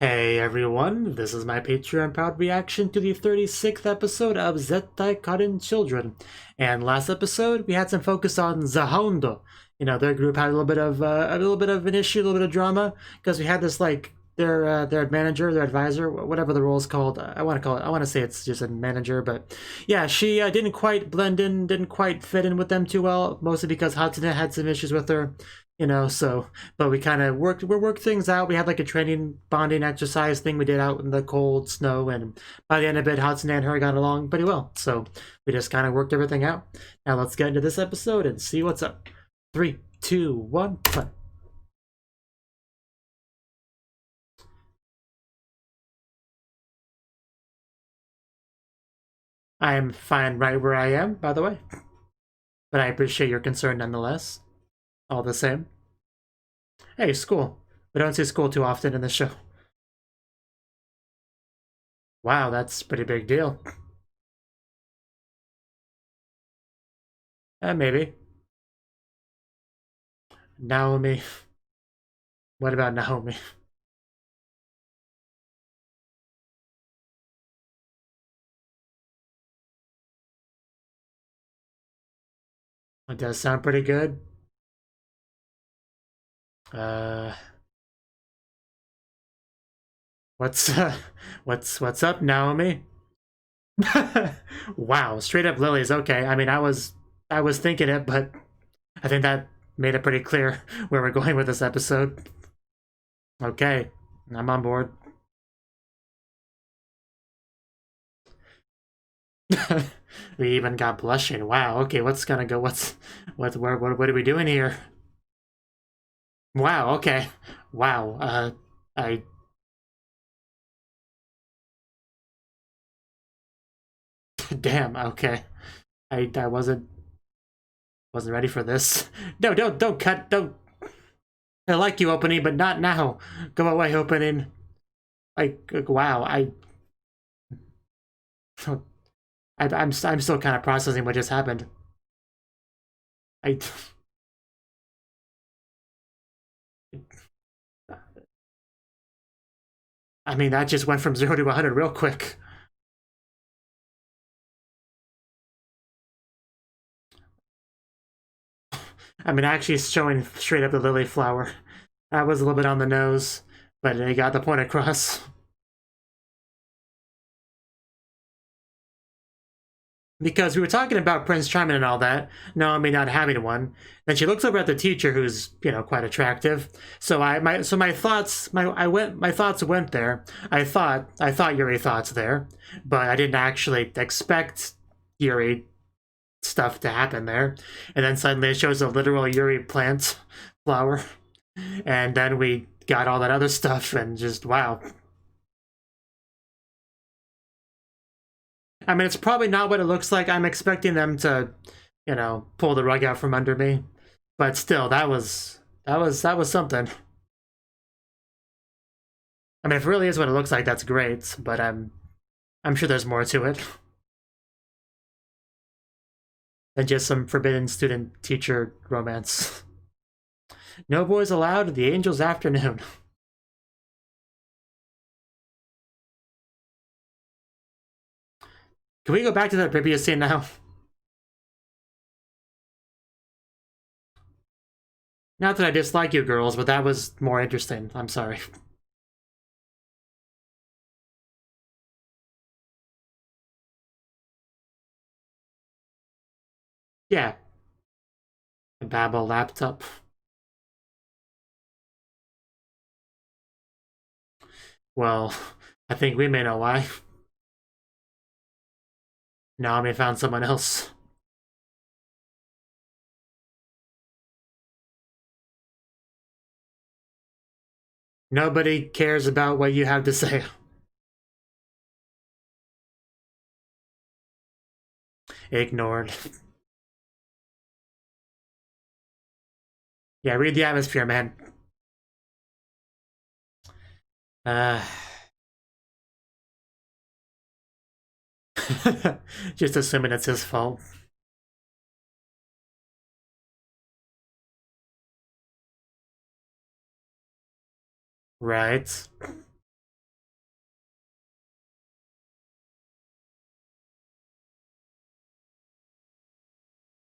Hey everyone, this is my Patreon proud reaction to the 36th episode of Zettai Karen Children. And last episode, we had some focus on Zahondo. You know, their group had a little bit of an issue, a little bit of drama, because we had this like their manager, their advisor, whatever the role is called. I want to say it's just a manager, but yeah, she didn't quite blend in, didn't quite fit in with them too well, mostly because Hatsune had some issues with her. You know, so but we kind of worked things out. We had like a training bonding exercise thing we did out in the cold snow, and by the end of it, Hatsune and her got along pretty well. So we just kind of worked everything out. Now let's get into this episode and see what's up. 3, 2, 1, play. I am fine right where I am, by the way, but I appreciate your concern nonetheless. All the same. Hey, school. We don't see school too often in this show. Wow, that's a pretty big deal. Maybe. Naomi. What about Naomi? It does sound pretty good. Uh, what's up, Naomi? Wow, straight up lilies. Okay, I mean, I was thinking it, but I think that made it pretty clear where we're going with this episode. Okay, I'm on board. We even got blushing. Wow. Okay, what's gonna go? What are we doing here? Wow. Okay. Wow. I. Damn. Okay. I wasn't ready for this. No, don't cut. Don't. I like you, opening, but not now. Go away, opening. Like wow. I'm still kind of processing what just happened. I. I mean, that just went from 0 to 100 real quick. I mean, actually showing straight up the lily flower. That was a little bit on the nose, but it got the point across. Because we were talking about Prince Charming and all that, Naomi not having one. Then she looks over at the teacher, who's quite attractive. So my thoughts went there. I thought Yuri thoughts there, but I didn't actually expect Yuri stuff to happen there. And then suddenly it shows a literal Yuri plant flower, and then we got all that other stuff, and just wow. I mean, it's probably not what it looks like. I'm expecting them to, pull the rug out from under me, but still, that was something. I mean, if it really is what it looks like, that's great. But I'm sure there's more to it than just some forbidden student-teacher romance. No boys allowed. The Angel's Afternoon. Can we go back to that previous scene now? Not that I dislike you girls, but that was more interesting. I'm sorry. Yeah. Babel laptop. Well, I think we may know why. Naomi found someone else. Nobody cares about what you have to say. Ignored. Yeah, read the atmosphere, man. Uh... Just assuming it's his fault. Right.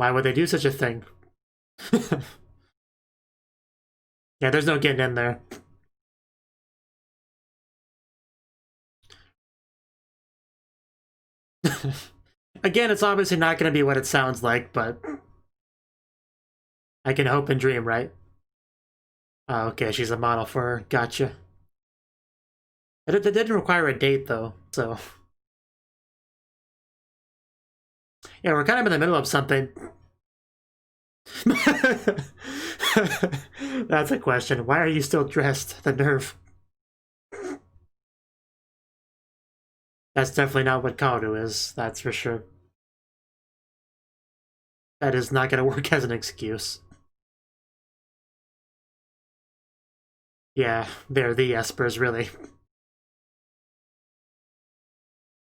Why would they do such a thing? Yeah, there's no getting in there. Again, it's obviously not going to be what it sounds like, but I can hope and dream, right? Oh, okay, she's a model for her. Gotcha. That didn't require a date, though, so... Yeah, we're kind of in the middle of something. That's a question. Why are you still dressed? The nerve. That's definitely not what Kaoru is, that's for sure. That is not going to work as an excuse. Yeah, they're the espers, really.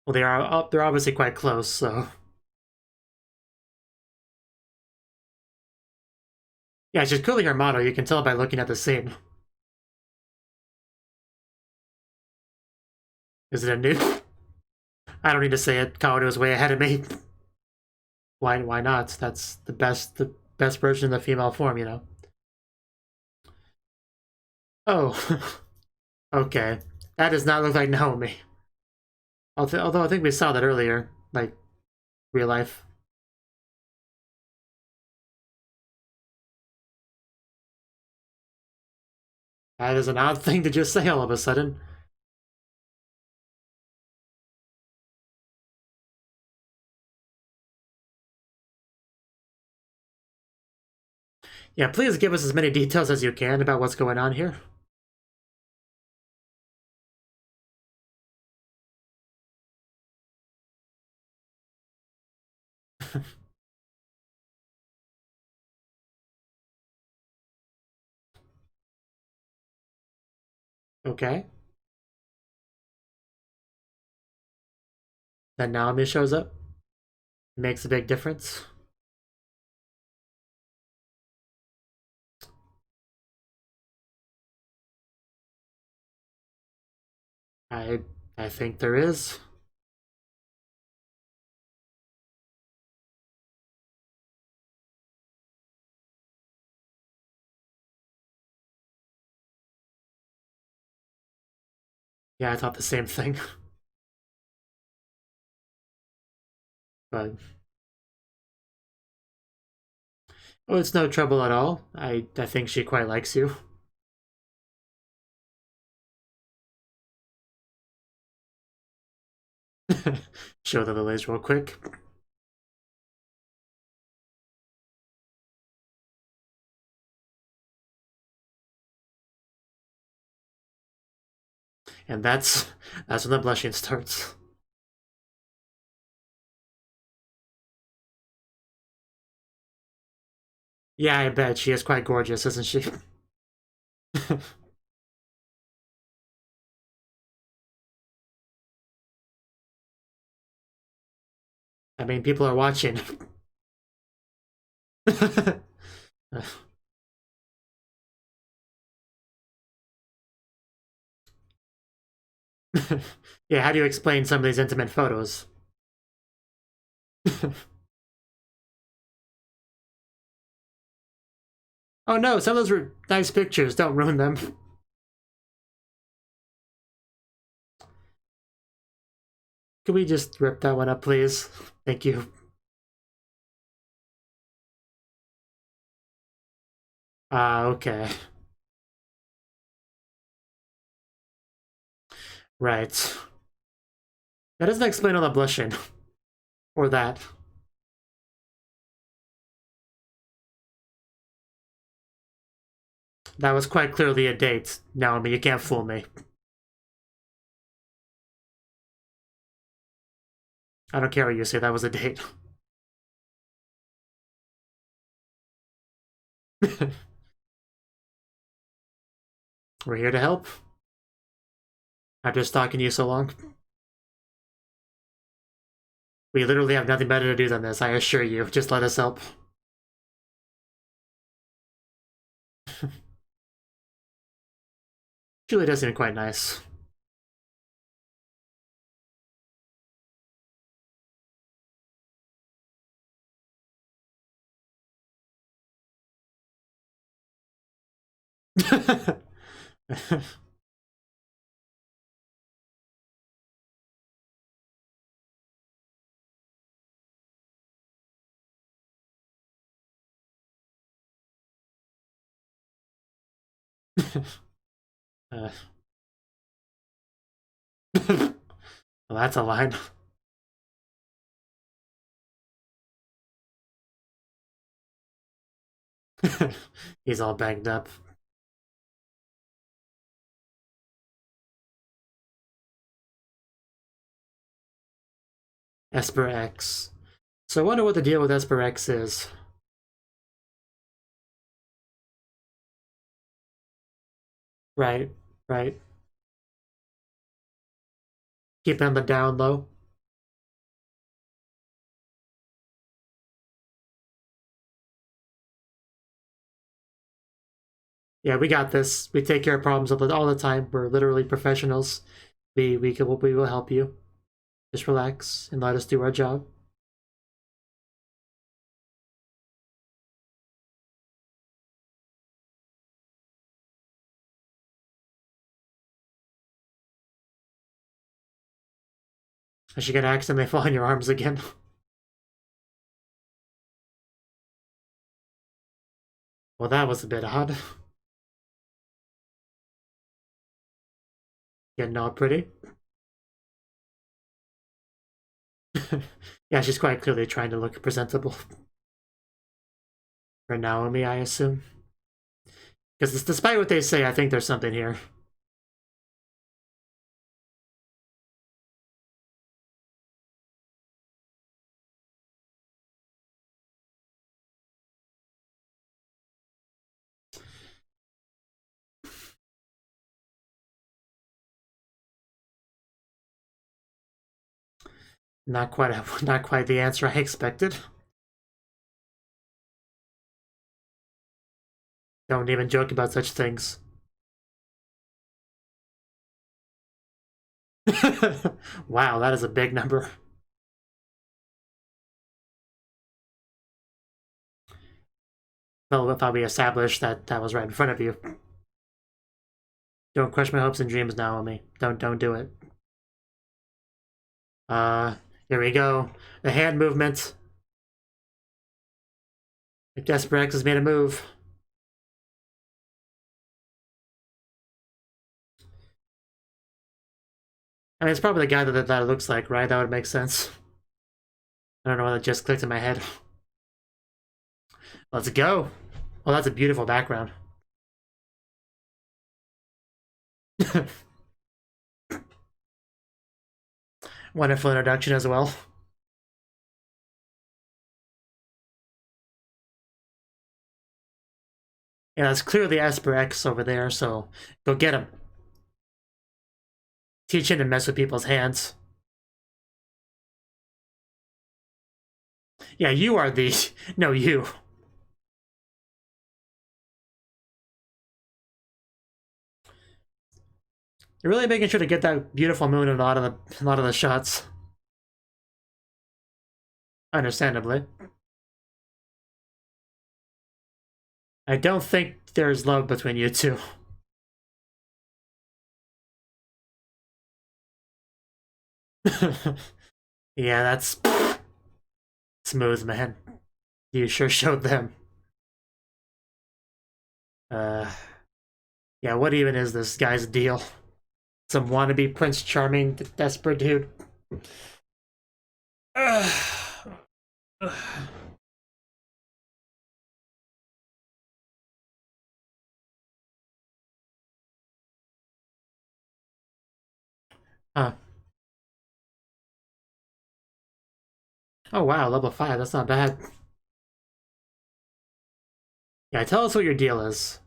Well, they're obviously quite close, so... Yeah, she's clearly her motto, you can tell by looking at the scene. Is it a nuke? I don't need to say it, Kaoru is way ahead of me. Why not? That's the best version of the female form, you know? Oh. Okay. That does not look like Naomi. Although I think we saw that earlier, like, real life. That is an odd thing to just say all of a sudden. Yeah, please give us as many details as you can about what's going on here. Okay. Then Naomi shows up. Makes a big difference. I think there is. Yeah, I thought the same thing. But oh, it's no trouble at all. I think she quite likes you. Show the lilies real quick. And that's when the blushing starts. Yeah, I bet she is quite gorgeous, isn't she? I mean, people are watching. Yeah, how do you explain some of these intimate photos? Oh no, some of those were nice pictures, don't ruin them. Can we just rip that one up, please? Thank you. Okay. Right. That doesn't explain all the blushing. Or that. That was quite clearly a date. No, I mean, you can't fool me. I don't care what you say, that was a date. We're here to help. After stalking you so long. We literally have nothing better to do than this, I assure you. Just let us help. Julie does seem quite nice. Well, that's a line. He's all banged up. Esper X. So I wonder what the deal with Esper X is. Right, right. Keep on the down low. Yeah, we got this. We take care of problems all the time. We're literally professionals. We will help you. Just relax and let us do our job. I should get accidentally fall in your arms again. Well, that was a bit odd. Getting all pretty. Yeah, she's quite clearly trying to look presentable. For Naomi, I assume. Because despite what they say, I think there's something here. Not quite the answer I expected. Don't even joke about such things. Wow, that is a big number. Well, I thought we established that that was right in front of you. Don't crush my hopes and dreams, Naomi. Don't do it. Here we go. The hand movement. Desperex has made a move. I mean, it's probably the guy that it looks like, right? That would make sense. I don't know why that just clicked in my head. Let's go. Well, that's a beautiful background. Wonderful introduction as well. Yeah, that's clearly Esper X over there, so go get him. Teach him to mess with people's hands. Yeah, you are the... No, you. You're really making sure to get that beautiful moon in a lot of the shots. Understandably. I don't think there's love between you two. Yeah, that's smooth, man. You sure showed them. Yeah, what even is this guy's deal? Some wannabe Prince Charming desperate dude. Huh. Oh wow, level 5, that's not bad. Yeah, tell us what your deal is.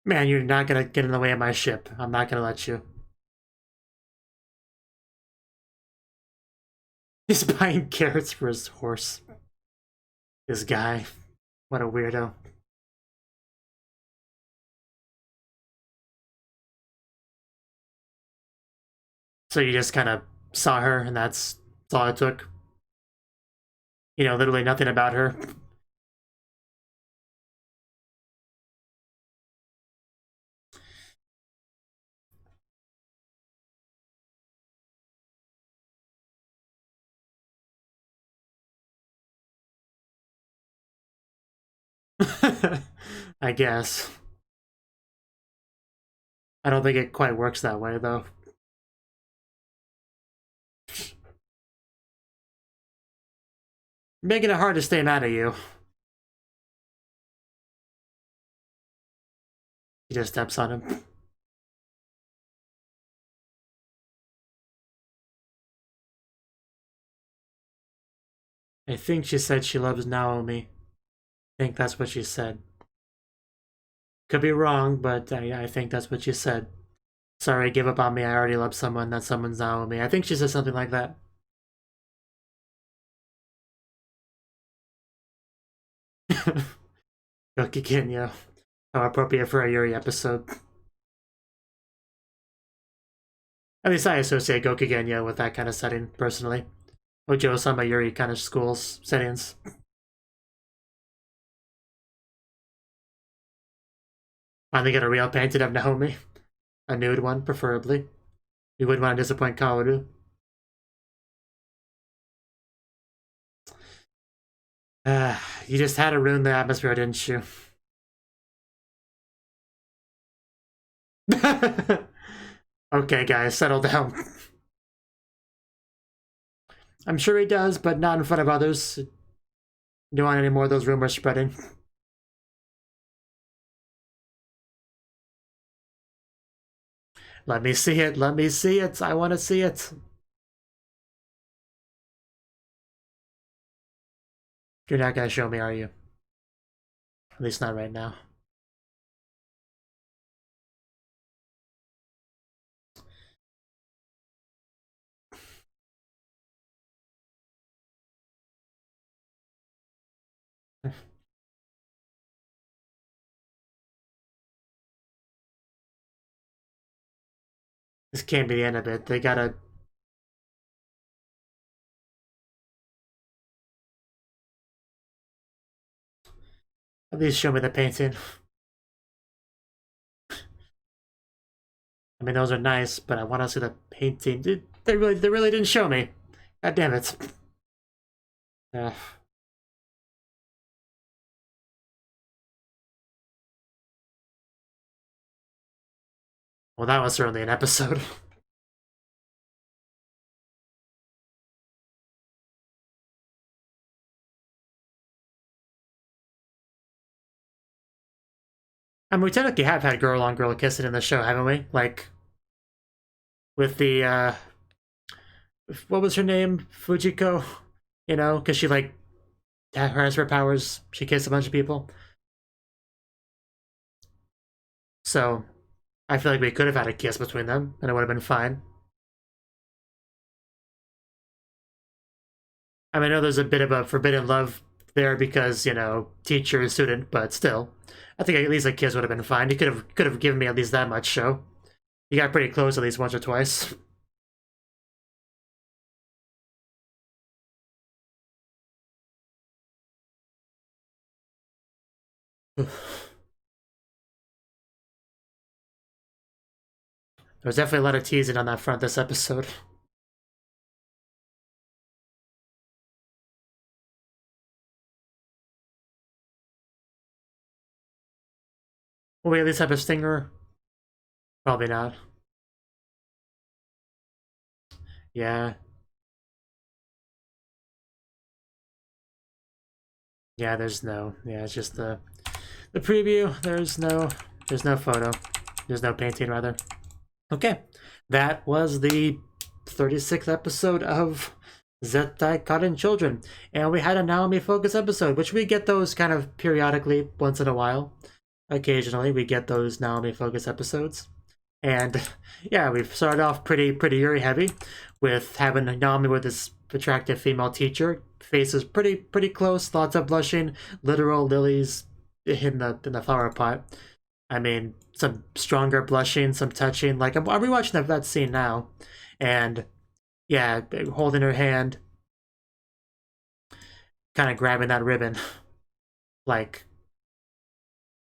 Man, you're not gonna get in the way of my ship. I'm not gonna let you. He's buying carrots for his horse. This guy. What a weirdo. So you just kind of saw her, and that's all it took. You know, literally nothing about her. I guess. I don't think it quite works that way, though. Making it hard to stay mad at you. He just steps on him. I think she said she loves Naomi. I think that's what she said. Could be wrong, but I think that's what she said. Sorry, give up on me. I already love someone. That someone's Naomi. I think she said something like that. Gokigenya. How appropriate for a Yuri episode. At least I associate Gokigenya with that kind of setting, personally. Ojo-sama Yuri kind of schools, settings. Finally get a real painting of Naomi. A nude one, preferably. We wouldn't want to disappoint Kaoru. You just had to ruin the atmosphere, didn't you? Okay, guys, settle down. I'm sure he does, but not in front of others. Don't want any more of those rumors spreading. Let me see it. Let me see it. I want to see it. You're not gonna show me, are you? At least not right now. This can't be the end of it. They gotta... At least show me the painting. I mean, those are nice, but I want to see the painting. They really didn't show me. God damn it. Well, that was certainly an episode. I mean, we technically have had girl-on-girl kissing in the show, haven't we? Like, with the, what was her name? Fujiko? You know, because she, like, has her powers. She kissed a bunch of people. So, I feel like we could have had a kiss between them, and it would have been fine. I mean, I know there's a bit of a forbidden love there because, you know, teacher, student, but still. I think at least a kiss would have been fine. You could have given me at least that much show. You got pretty close at least once or twice. There's definitely a lot of teasing on that front this episode. Will we at least have a stinger? Probably not. Yeah. Yeah, there's no. Yeah, it's just the preview. There's no photo. There's no painting, rather. Okay. That was the 36th episode of Zettai Karen Children. And we had a Naomi focus episode, which we get those kind of periodically once in a while. Occasionally, we get those Naomi focus episodes. And yeah, we've started off pretty Yuri heavy with having Naomi with this attractive female teacher. Faces pretty close, lots of blushing, literal lilies in the flower pot. I mean, some stronger blushing, some touching. Like I'm rewatching that scene now, and yeah, holding her hand, kind of grabbing that ribbon, like,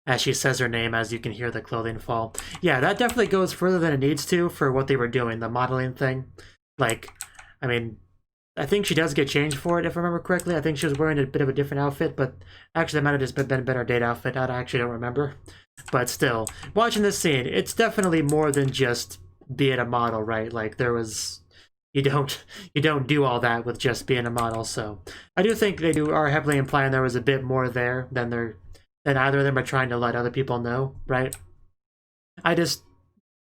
as she says her name, as you can hear the clothing fall. Yeah, that definitely goes further than it needs to for what they were doing, the modeling thing. Like, I mean, I think she does get changed for it, if I remember correctly. I think she was wearing a bit of a different outfit, but actually that might have just been a better date outfit. I actually don't remember. But still, watching this scene, it's definitely more than just being a model, right? Like, there was... You don't do all that with just being a model, so... I do think they are heavily implying there was a bit more there than either of them are trying to let other people know, right?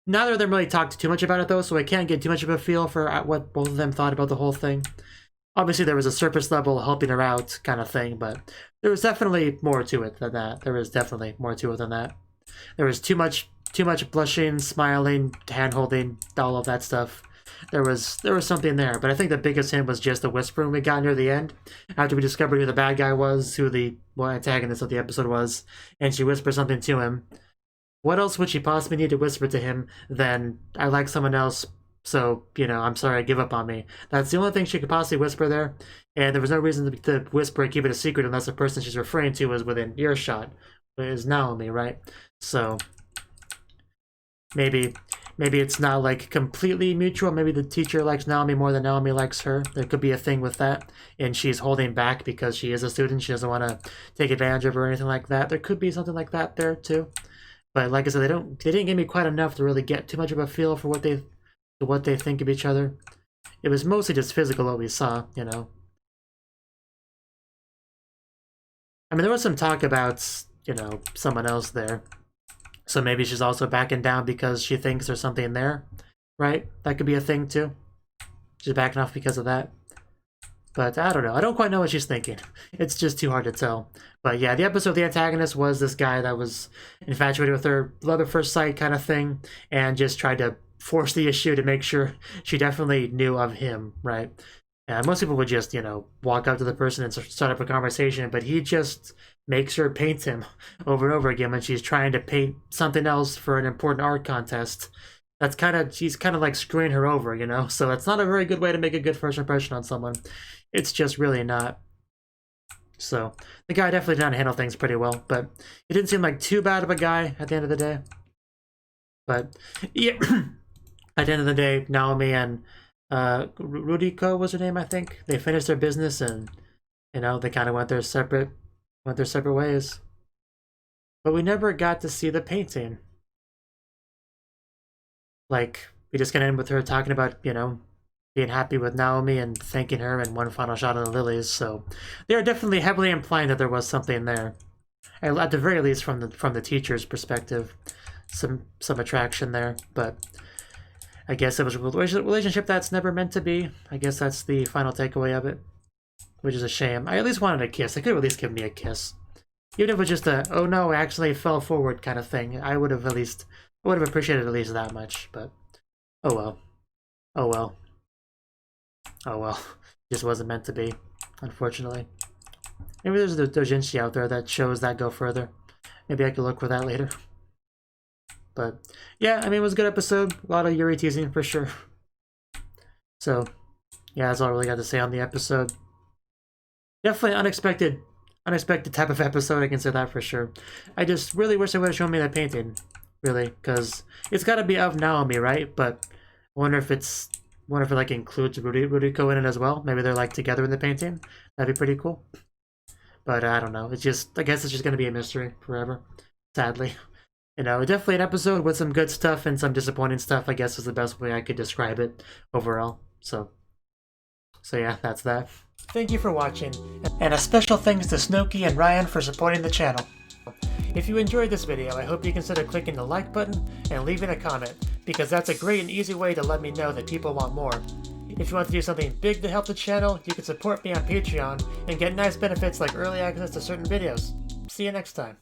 Neither of them really talked too much about it, though, so I can't get too much of a feel for what both of them thought about the whole thing. Obviously, there was a surface level helping her out kind of thing, but there was definitely more to it than that. There was definitely more to it than that. There was too much blushing, smiling, hand-holding, all of that stuff. There was something there, but I think the biggest hint was just the whispering we got near the end, after we discovered who the bad guy was, who the antagonist of the episode was, and she whispered something to him. What else would she possibly need to whisper to him than, I like someone else, so, you know, I'm sorry, give up on me. That's the only thing she could possibly whisper there, and there was no reason to whisper and keep it a secret unless the person she's referring to was within earshot. It is Naomi, right? So, maybe it's not, like, completely mutual. Maybe the teacher likes Naomi more than Naomi likes her. There could be a thing with that, and she's holding back because she is a student. She doesn't want to take advantage of her or anything like that. There could be something like that there, too. But like I said, they didn't give me quite enough to really get too much of a feel for what they think of each other. It was mostly just physical what we saw, you know. I mean, there was some talk about, you know, someone else there. So maybe she's also backing down because she thinks there's something there, right? That could be a thing too. She's backing off because of that. But I don't know. I don't quite know what she's thinking. It's just too hard to tell. But yeah, the episode of the antagonist was this guy that was infatuated with her, love at first sight kind of thing, and just tried to force the issue to make sure she definitely knew of him, right? And most people would just, you know, walk up to the person and start up a conversation, but he just makes her paint him over and over again when she's trying to paint something else for an important art contest. She's kind of like screwing her over, you know? So that's not a very good way to make a good first impression on someone. It's just really not. So the guy definitely did not handle things pretty well, but he didn't seem like too bad of a guy at the end of the day. But yeah, at the end of the day, Naomi and Ruriko was her name, I think. They finished their business and, you know, they kind of went their separate ways. But we never got to see the painting. Like, we just gonna end with her talking about, you know, being happy with Naomi and thanking her and one final shot of the lilies. So they are definitely heavily implying that there was something there, at the very least from the teacher's perspective, some attraction there. But I guess it was a relationship that's never meant to be. I guess that's the final takeaway of it, which is a shame. I at least wanted a kiss. They could have at least given me a kiss, even if it was just a "oh no, I actually fell forward" kind of thing. I would have appreciated at least that much. But oh well, oh well. Oh well, just wasn't meant to be, unfortunately. Maybe there's a doujinshi out there that shows that go further. Maybe I could look for that later. But yeah, I mean, it was a good episode. A lot of Yuri teasing for sure. So yeah, that's all I really got to say on the episode. Definitely unexpected type of episode, I can say that for sure. I just really wish they would have shown me that painting, really, because it's got to be of Naomi, right? But I wonder if it like includes Ruriko in it as well. Maybe they're like together in the painting. That'd be pretty cool. But I don't know. I guess it's just gonna be a mystery forever. Sadly, you know, definitely an episode with some good stuff and some disappointing stuff, I guess, is the best way I could describe it overall. So yeah, that's that. Thank you for watching, and a special thanks to Cnouki and Ryan for supporting the channel. If you enjoyed this video, I hope you consider clicking the like button and leaving a comment, because that's a great and easy way to let me know that people want more. If you want to do something big to help the channel, you can support me on Patreon and get nice benefits like early access to certain videos. See you next time.